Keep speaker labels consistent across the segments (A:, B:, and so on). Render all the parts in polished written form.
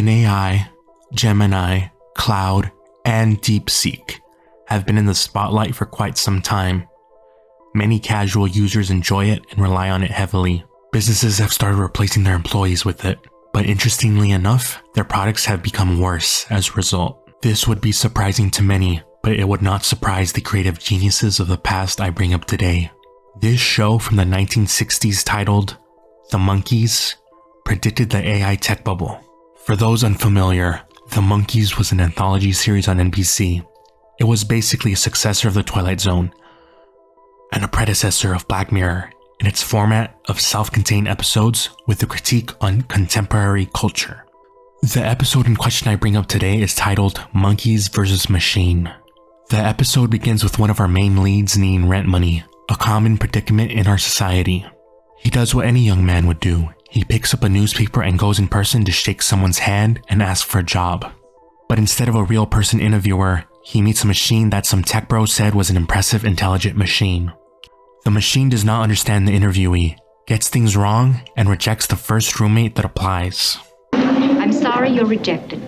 A: OpenAI, Gemini, Cloud, and DeepSeek have been in the spotlight for quite some time. Many casual users enjoy it and rely on it heavily. Businesses have started replacing their employees with it, but interestingly enough, their products have become worse as a result. This would be surprising to many, but it would not surprise the creative geniuses of the past I bring up today. This show from the 1960s titled The Monkees predicted the AI tech bubble. For those unfamiliar, The Monkees was an anthology series on NBC. It was basically a successor of The Twilight Zone and a predecessor of Black Mirror in its format of self-contained episodes with a critique on contemporary culture. The episode in question I bring up today is titled Monkeys vs. Machine. The episode begins with one of our main leads needing rent money, a common predicament in our society. He does what any young man would do. He picks up a newspaper and goes in person to shake someone's hand and ask for a job. But instead of a real person interviewer, he meets a machine that some tech bro said was an impressive, intelligent machine. The machine does not understand the interviewee, gets things wrong, and rejects the first roommate that applies.
B: I'm sorry you're rejected.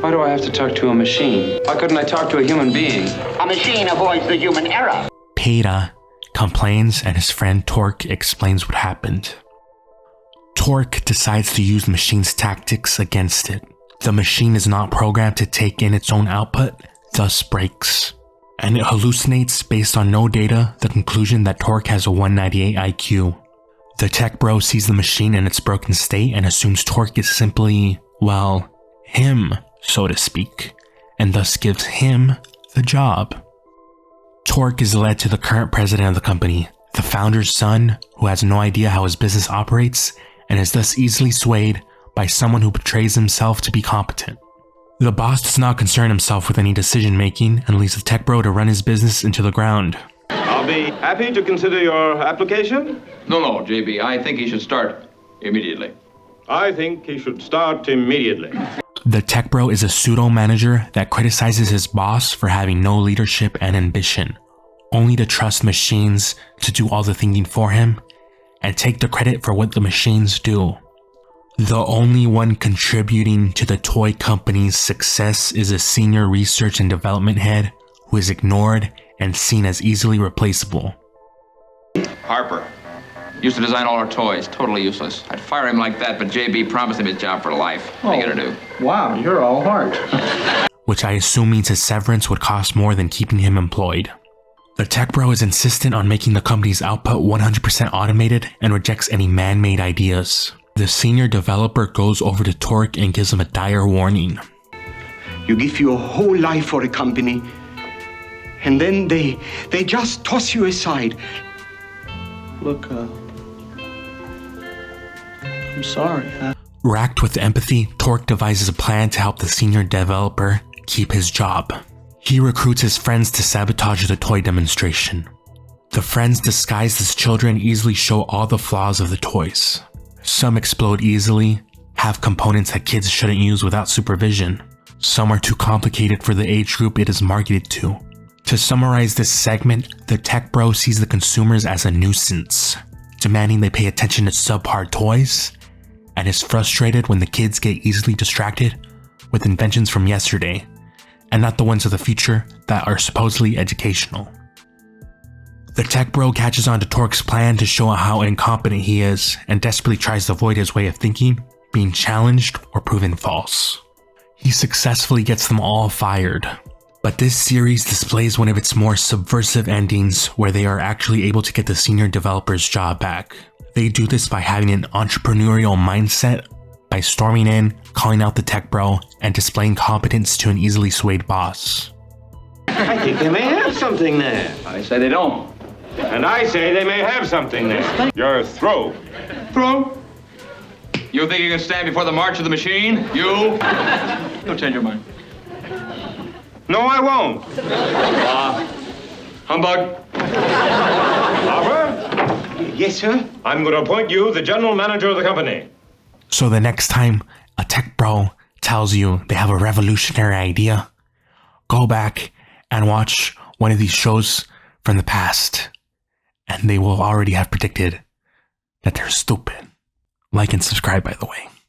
C: Why do I have to talk to a machine? Why couldn't I talk to a human being?
D: A machine avoids the human error.
A: Peter complains and his friend Torque explains what happened. Torque decides to use the machine's tactics against it. The machine is not programmed to take in its own output, thus breaks. And it hallucinates based on no data the conclusion that Torque has a 198 IQ. The tech bro sees the machine in its broken state and assumes Torque is simply, well, him, so to speak, and thus gives him the job. Torque is led to the current president of the company, the founder's son, who has no idea how his business operates and is thus easily swayed by someone who portrays himself to be competent. The boss does not concern himself with any decision making and leaves the tech bro to run his business into the ground.
E: I'll be happy to consider your application.
F: No, JB, I think he should start immediately.
E: I think he should start immediately.
A: The tech bro is a pseudo-manager that criticizes his boss for having no leadership and ambition, only to trust machines to do all the thinking for him and take the credit for what the machines do. The only one contributing to the toy company's success is a senior research and development head who is ignored and seen as easily replaceable.
F: Harper. Used to design all our toys. Totally useless. I'd fire him like that, but JB promised him his job for life. What are you gonna do?
C: Wow, you're all heart.
A: Which I assume means his severance would cost more than keeping him employed. The tech bro is insistent on making the company's output 100% automated and rejects any man-made ideas. The senior developer goes over to Torque and gives him a dire warning.
D: You give your whole life for a company, and then they just toss you aside.
C: Look, I'm sorry.
A: Racked with empathy, Torque devises a plan to help the senior developer keep his job. He recruits his friends to sabotage the toy demonstration. The friends disguised as children easily show all the flaws of the toys. Some explode easily, have components that kids shouldn't use without supervision. Some are too complicated for the age group it is marketed to. To summarize this segment, the tech bro sees the consumers as a nuisance, demanding they pay attention to subpar toys, and is frustrated when the kids get easily distracted with inventions from yesterday, and not the ones of the future that are supposedly educational. The tech bro catches on to Torque's plan to show how incompetent he is and desperately tries to avoid his way of thinking being challenged or proven false. He successfully gets them all fired. But this series displays one of its more subversive endings where they are actually able to get the senior developer's job back. They do this by having an entrepreneurial mindset, by storming in, calling out the tech bro, and displaying competence to an easily swayed boss.
E: I think they may have something there.
F: I say they don't.
E: And I say they may have something there. Your throw.
F: Throw? You think you can stand before the march of the machine? You? Don't change your mind.
E: No, I won't.
F: Humbug.
E: Harper?
D: Yes, sir?
E: I'm going to appoint you the general manager of the company.
A: So the next time a tech bro tells you they have a revolutionary idea, go back and watch one of these shows from the past, and they will already have predicted that they're stupid. Like and subscribe, by the way.